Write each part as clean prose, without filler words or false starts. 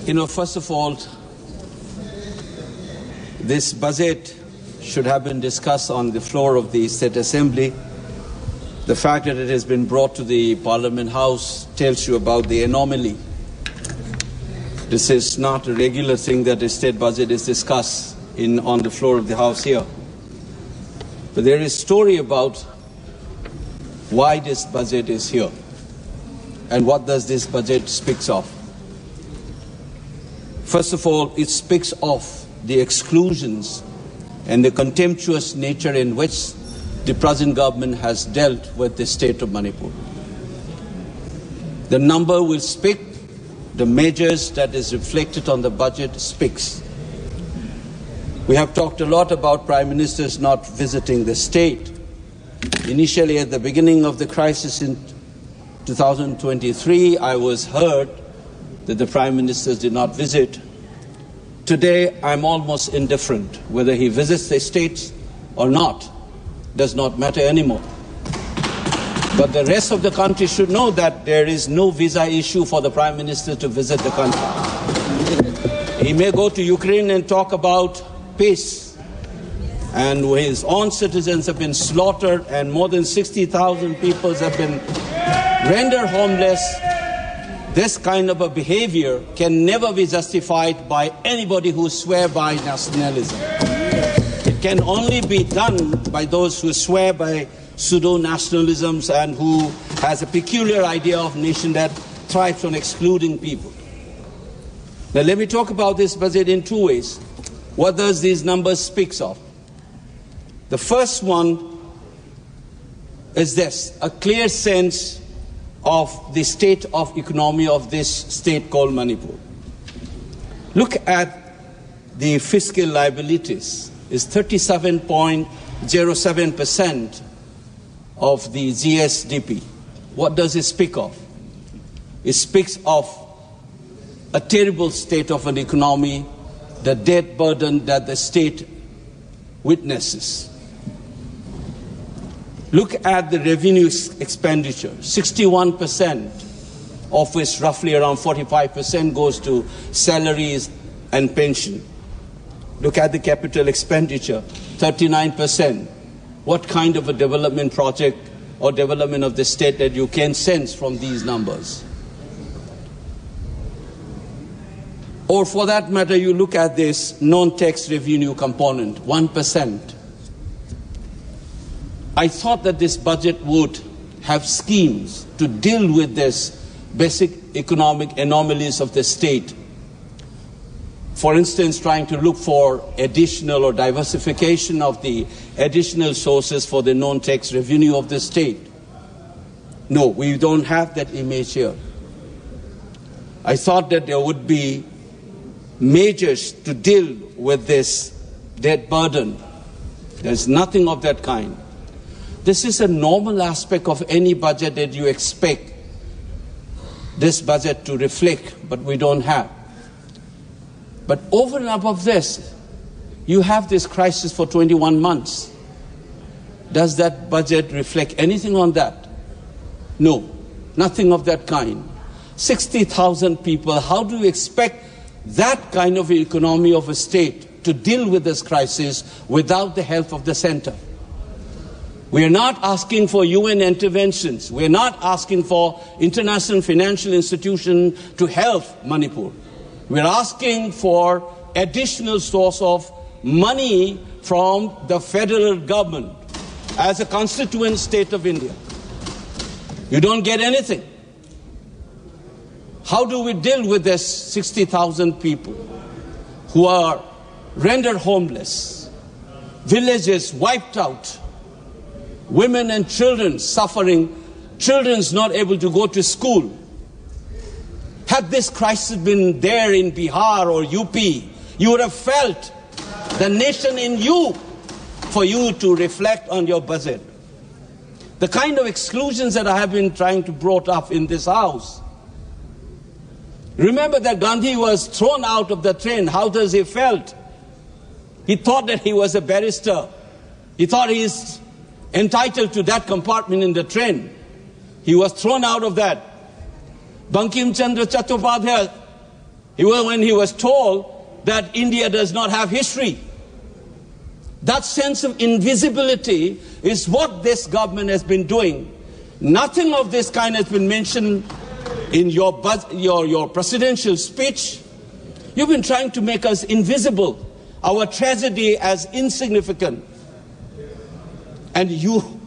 First of all, this budget should have been discussed on the floor of the State Assembly. The fact that it has been brought to the Parliament House tells you about the anomaly. This is not a regular thing that the state budget is discussed on the floor of the House here. But there is a story about why this budget is here and what does this budget speaks of. First of all, it speaks of the exclusions and the contemptuous nature in which the present government has dealt with the state of Manipur. The number will speak, the measures that is reflected on the budget speaks. We have talked a lot about Prime Ministers not visiting the state. Initially, at the beginning of the crisis in 2023, I was heard that the Prime Ministers did not visit. Today, I'm almost indifferent. Whether he visits the states or not does not matter anymore. But the rest of the country should know that there is no visa issue for the Prime Minister to visit the country. He may go to Ukraine and talk about peace, and his own citizens have been slaughtered and more than 60,000 people have been rendered homeless. This kind of a behavior can never be justified by anybody who swears by nationalism. It can only be done by those who swear by pseudo-nationalisms and who has a peculiar idea of nation that thrives on excluding people. Now let me talk about this budget in two ways. What does these numbers speak of? The first one is this, a clear sense of the state of economy of this state called Manipur. Look at the fiscal liabilities. It's 37.07% of the GSDP. What does it speak of? It speaks of a terrible state of an economy, the debt burden that the state witnesses. Look at the revenue expenditure, 61%, of which roughly around 45% goes to salaries and pension. Look at the capital expenditure, 39%. What kind of a development project or development of the state that you can sense from these numbers? Or for that matter, you look at this non-tax revenue component, 1%. I thought that this budget would have schemes to deal with this basic economic anomalies of the state. For instance, trying to look for additional or diversification of the additional sources for the non-tax revenue of the state. No, we don't have that image here. I thought that there would be measures to deal with this debt burden. There's nothing of that kind. This is a normal aspect of any budget that you expect this budget to reflect, but we don't have. But over and above this, you have this crisis for 21 months. Does that budget reflect anything on that? No, nothing of that kind. 60,000 people, how do you expect that kind of economy of a state to deal with this crisis without the help of the center? We are not asking for UN interventions. We are not asking for international financial institutions to help Manipur. We are asking for additional source of money from the federal government as a constituent state of India. You don't get anything. How do we deal with this 60,000 people who are rendered homeless, villages wiped out, women and children suffering, children not able to go to school? Had this crisis been there in Bihar or UP, you would have felt the nation in you for you to reflect on your budget. The kind of exclusions that I have been trying to brought up in this house. Remember that Gandhi was thrown out of the train. How does he felt? He thought that he was a barrister. He thought he is entitled to that compartment in the train. He was thrown out of that. Bankim Chandra Chattopadhyay when he was told that India does not have history. That sense of invisibility is what this government has been doing. Nothing of this kind has been mentioned in your presidential speech. You've been trying to make us invisible, our tragedy as insignificant. And you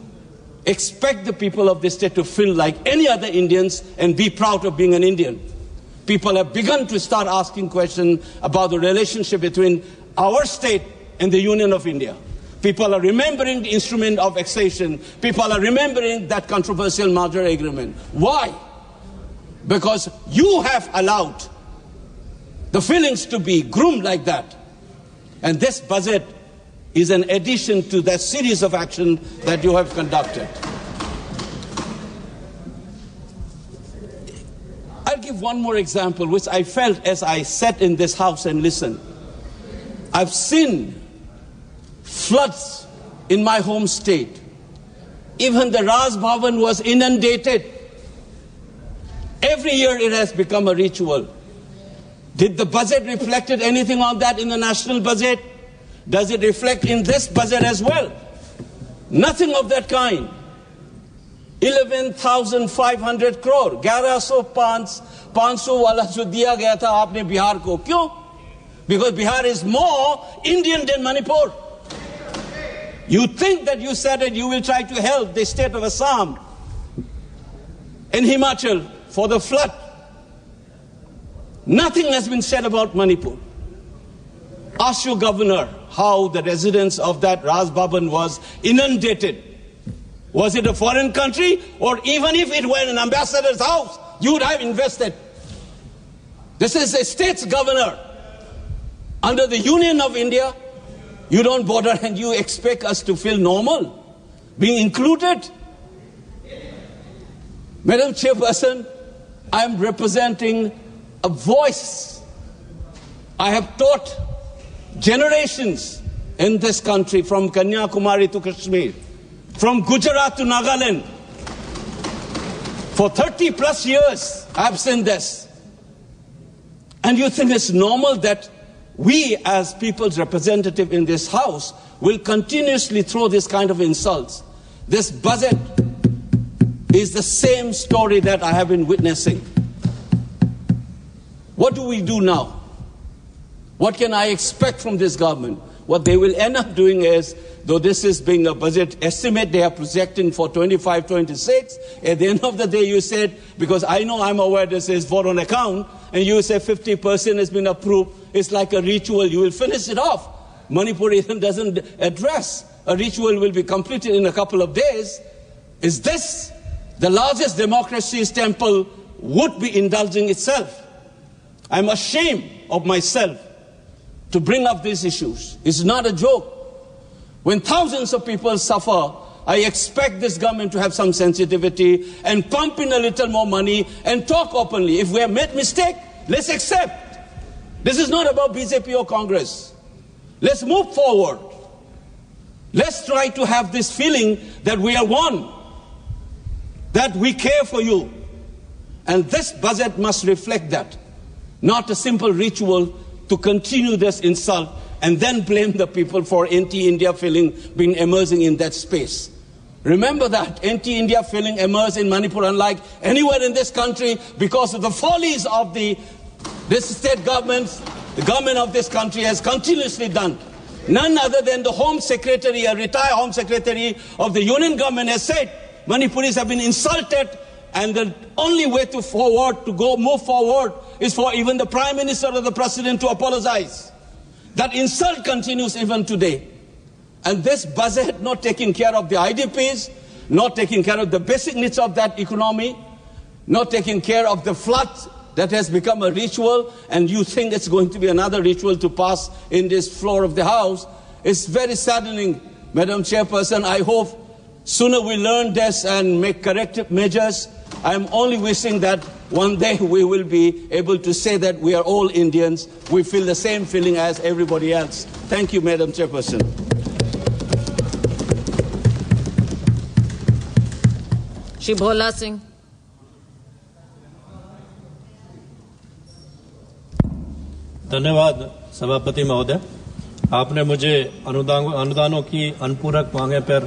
expect the people of this state to feel like any other Indians and be proud of being an Indian. People have begun to start asking questions about the relationship between our state and the Union of India. People are remembering the instrument of exclusion. People are remembering that controversial merger agreement. Why? Because you have allowed the feelings to be groomed like that. And this budget is an addition to that series of action that you have conducted. I'll give one more example, which I felt as I sat in this house and listened. I've seen floods in my home state. Even the Raj Bhavan was inundated. Every year it has become a ritual. Did the budget reflect anything on that in the national budget? Does it reflect in this budget as well? Nothing of that kind. 11,500 crore, 11,500 वाला जो दिया गया था आपने बिहार को, क्यों? Because Bihar is more Indian than Manipur. You think that you said that you will try to help the state of Assam and Himachal for the flood. Nothing has been said about Manipur. Ask your governor how the residents of that Raj Bhavan was inundated. Was it a foreign country? Or even if it were an ambassador's house, you would have invested. This is a state's governor. Under the Union of India, you don't bother and you expect us to feel normal, being included. Madam Chairperson, I am representing a voice. I have taught generations in this country, from Kanyakumari to Kashmir, from Gujarat to Nagaland. For 30 plus years, I've seen this. And you think it's normal that we as people's representative in this house will continuously throw this kind of insults? This budget is the same story that I have been witnessing. What do we do now? What can I expect from this government? What they will end up doing is, though this is being a budget estimate, they are projecting for 25-26. At the end of the day, you said, because I'm aware this is vote on account, and you say 50% has been approved. It's like a ritual. You will finish it off. Manipur even doesn't address. A ritual will be completed in a couple of days. Is this the largest democracy's temple would be indulging itself? I'm ashamed of myself to bring up these issues. It's not a joke. When thousands of people suffer, I expect this government to have some sensitivity and pump in a little more money and talk openly. If we have made mistake, let's accept. This is not about BJP or Congress. Let's move forward. Let's try to have this feeling that we are one, that we care for you. And this budget must reflect that. Not a simple ritual to continue this insult and then blame the people for anti-India feeling being emerging in that space. Remember that anti-India feeling emerged in Manipur unlike anywhere in this country because of the follies of this state government. The government of this country has continuously done. None other than the Home Secretary, a retired Home Secretary of the Union government, has said Manipuris have been insulted, and the only way to move forward is for even the Prime Minister or the President to apologize. That insult continues even today. And this budget not taking care of the IDPs, not taking care of the basic needs of that economy, not taking care of the flood that has become a ritual, and you think it's going to be another ritual to pass in this floor of the House. It's very saddening, Madam Chairperson. I hope sooner we learn this and make corrective measures. I'm only wishing that one day we will be able to say that we are all Indians. We feel the same feeling as everybody else. Thank you, Madam Chairperson. Shri Bhola Singh. धन्यवाद सभापति महोदय। आपने मुझे अनुदानों की अनुपूरक मांगे पर